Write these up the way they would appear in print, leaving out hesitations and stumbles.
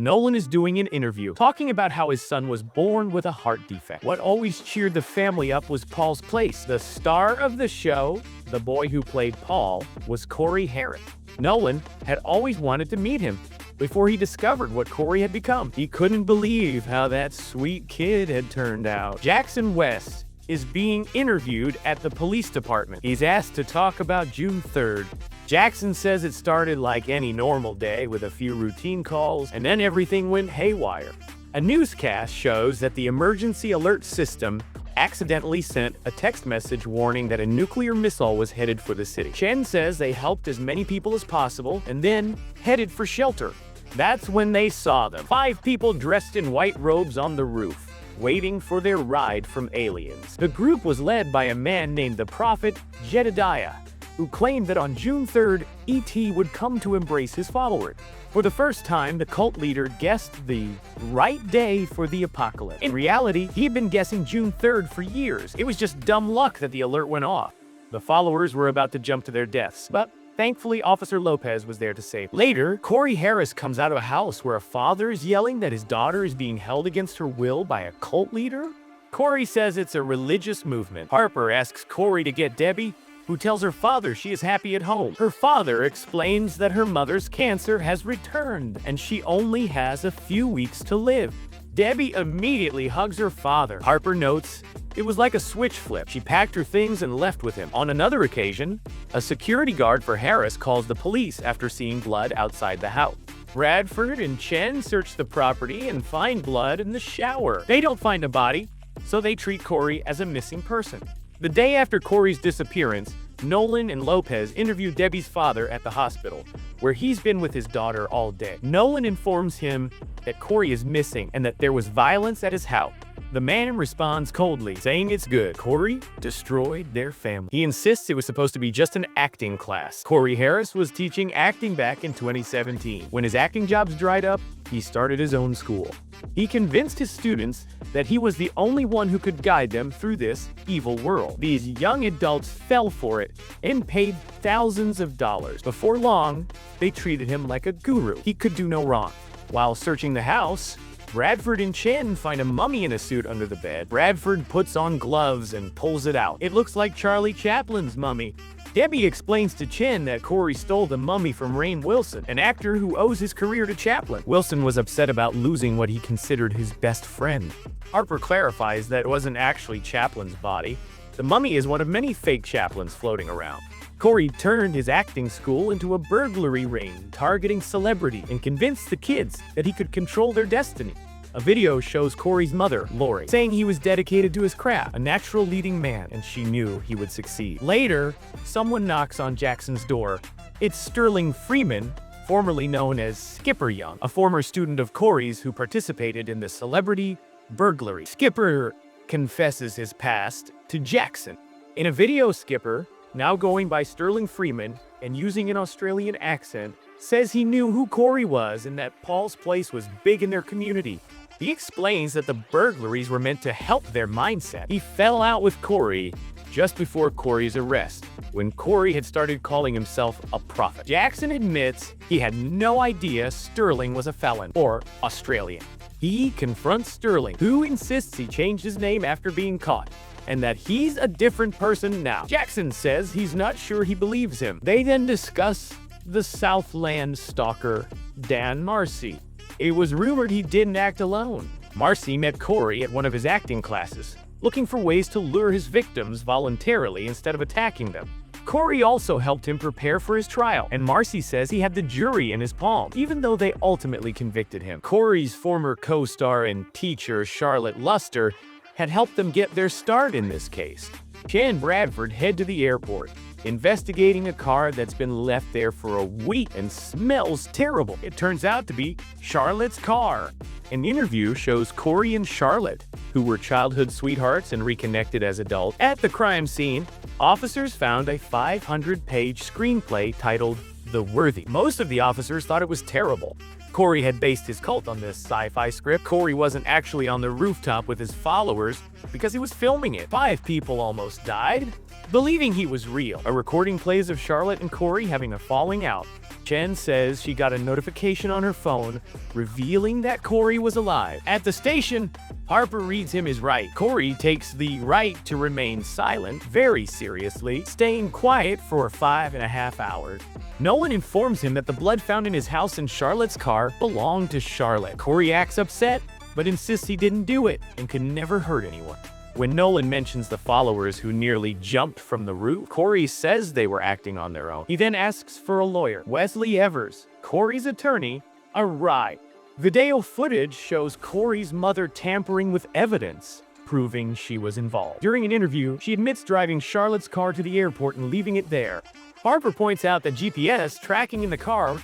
Nolan is doing an interview, talking about how his son was born with a heart defect. What always cheered the family up was Paul's place. The star of the show, the boy who played Paul, was Corey Harris. Nolan had always wanted to meet him before he discovered what Corey had become. He couldn't believe how that sweet kid had turned out. Jackson West is being interviewed at the police department. He's asked to talk about June 3rd. Jackson says it started like any normal day with a few routine calls, and then everything went haywire. A newscast shows that the emergency alert system accidentally sent a text message warning that a nuclear missile was headed for the city. Chen says they helped as many people as possible and then headed for shelter. That's when they saw them. 5 people dressed in white robes on the roof, waiting for their ride from aliens. The group was led by a man named the Prophet Jedediah, who claimed that on June 3rd, E.T. would come to embrace his followers. For the first time, the cult leader guessed the right day for the apocalypse. In reality, he'd been guessing June 3rd for years. It was just dumb luck that the alert went off. The followers were about to jump to their deaths, but thankfully, Officer Lopez was there to save them. Later, Corey Harris comes out of a house where a father is yelling that his daughter is being held against her will by a cult leader. Corey says it's a religious movement. Harper asks Corey to get Debbie, who tells her father she is happy at home. Her father explains that her mother's cancer has returned and she only has a few weeks to live. Debbie immediately hugs her father. Harper notes it was like a switch flip. She packed her things and left with him. On another occasion, a security guard for Harris calls the police after seeing blood outside the house. Bradford and Chen search the property and find blood in the shower. They don't find a body, so they treat Corey as a missing person. The day after Corey's disappearance, Nolan and Lopez interview Debbie's father at the hospital, where he's been with his daughter all day. Nolan informs him that Corey is missing and that there was violence at his house. The man responds coldly, saying it's good. Corey destroyed their family. He insists it was supposed to be just an acting class. Corey Harris was teaching acting back in 2017. When his acting jobs dried up, he started his own school. He convinced his students that he was the only one who could guide them through this evil world. These young adults fell for it and paid thousands of dollars. Before long, they treated him like a guru. He could do no wrong. While searching the house, Bradford and Chen find a mummy in a suit under the bed. Bradford puts on gloves and pulls it out. It looks like Charlie Chaplin's mummy. Debbie explains to Chen that Corey stole the mummy from Rainn Wilson, an actor who owes his career to Chaplin. Wilson was upset about losing what he considered his best friend. Harper clarifies that it wasn't actually Chaplin's body. The mummy is one of many fake Chaplins floating around. Corey turned his acting school into a burglary ring targeting celebrity and convinced the kids that he could control their destiny. A video shows Corey's mother, Lori, saying he was dedicated to his craft, a natural leading man, and she knew he would succeed. Later, someone knocks on Jackson's door. It's Sterling Freeman, formerly known as Skipper Young, a former student of Corey's who participated in the celebrity burglary. Skipper confesses his past to Jackson. In a video, Skipper, now going by Sterling Freeman and using an Australian accent, says he knew who Corey was and that Paul's place was big in their community. He explains that the burglaries were meant to help their mindset. He fell out with Corey just before Corey's arrest, when Corey had started calling himself a prophet. Jackson admits he had no idea Sterling was a felon or Australian. He confronts Sterling, who insists he changed his name after being caught, and that he's a different person now. Jackson says he's not sure he believes him. They then discuss the Southland stalker, Dan Marcy. It was rumored he didn't act alone. Marcy met Corey at one of his acting classes, looking for ways to lure his victims voluntarily instead of attacking them. Corey also helped him prepare for his trial, and Marcy says he had the jury in his palm, even though they ultimately convicted him. Corey's former co-star and teacher, Charlotte Luster, had helped them get their start in this case. Chen and Bradford head to the airport, investigating a car that's been left there for a week and smells terrible. It turns out to be Charlotte's car. An interview shows Corey and Charlotte, who were childhood sweethearts and reconnected as adults. At the crime scene, officers found a 500-page screenplay titled The Worthy. Most of the officers thought it was terrible. Corey had based his cult on this sci-fi script. Corey wasn't actually on the rooftop with his followers because he was filming it. 5 people almost died, believing he was real. A recording plays of Charlotte and Corey having a falling out. Jen says she got a notification on her phone revealing that Corey was alive. At the station, Harper reads him his right. Corey takes the right to remain silent very seriously, staying quiet for 5.5 hours. Nolan informs him that the blood found in his house and Charlotte's car belonged to Charlotte. Corey acts upset, but insists he didn't do it and could never hurt anyone. When Nolan mentions the followers who nearly jumped from the roof, Corey says they were acting on their own. He then asks for a lawyer. Wesley Evers, Corey's attorney, arrived. Video footage shows Corey's mother tampering with evidence, proving she was involved. During an interview, she admits driving Charlotte's car to the airport and leaving it there. Harper points out that GPS tracking in the car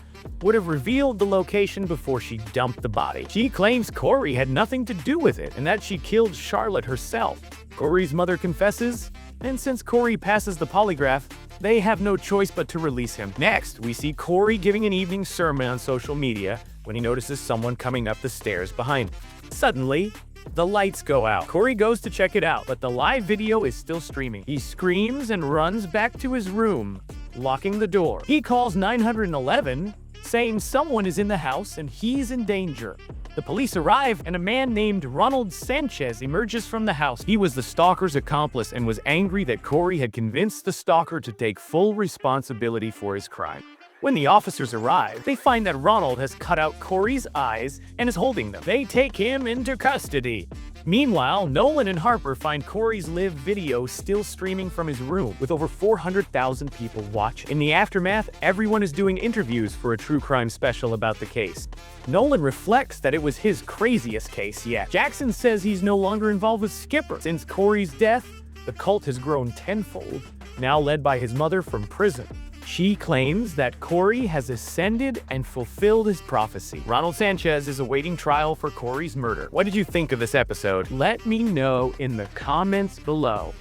would have revealed the location before she dumped the body. She claims Corey had nothing to do with it and that she killed Charlotte herself. Corey's mother confesses, and since Corey passes the polygraph, they have no choice but to release him. Next, we see Corey giving an evening sermon on social media when he notices someone coming up the stairs behind him. Suddenly, the lights go out. Corey goes to check it out, but the live video is still streaming. He screams and runs back to his room, locking the door. He calls 911, saying someone is in the house and he's in danger. The police arrive, and a man named Ronald Sanchez emerges from the house. He was the stalker's accomplice and was angry that Corey had convinced the stalker to take full responsibility for his crime. When the officers arrive, they find that Ronald has cut out Corey's eyes and is holding them. They take him into custody. Meanwhile, Nolan and Harper find Corey's live video still streaming from his room, with over 400,000 people watching. In the aftermath, everyone is doing interviews for a true crime special about the case. Nolan reflects that it was his craziest case yet. Jackson says he's no longer involved with Skipper. Since Corey's death, the cult has grown tenfold, now led by his mother from prison. She claims that Corey has ascended and fulfilled his prophecy. Ronald Sanchez is awaiting trial for Corey's murder. What did you think of this episode? Let me know in the comments below.